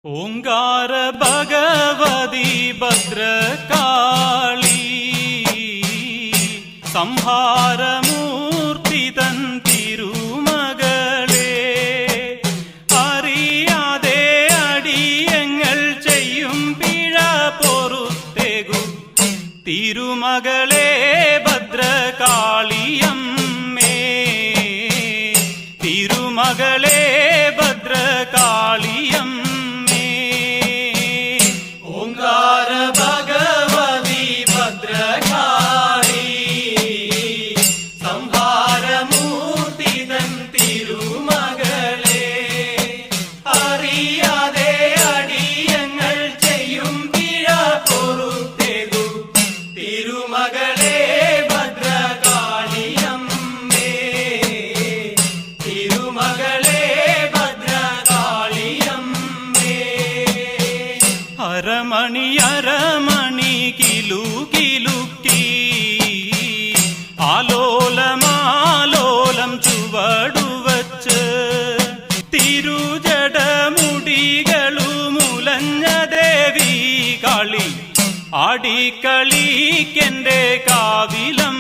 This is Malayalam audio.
ഓംകാര ഭഗവതി ഭദ്രകാളി സംഹാരമൂർത്തി തൻ തിരുമകളെ അറിയാതെ അടിയങ്ങൾ ചെയ്യും പിഴ പൊറുത്തേകു തിരുമകളെ ഭദ്രകാളിയമ്മേ തിരുമകളെ ഭദ്രകാളിയമ്മേ അരമണി അരമണി കിലു കിലുക്കി ആലോലമാലോലം ചുവടുവച്ച് തിരുജടമുടികളുമുലഞ്ഞ ദേവി കളി ആടിക്കളിക്കെന്റെ കാവിലം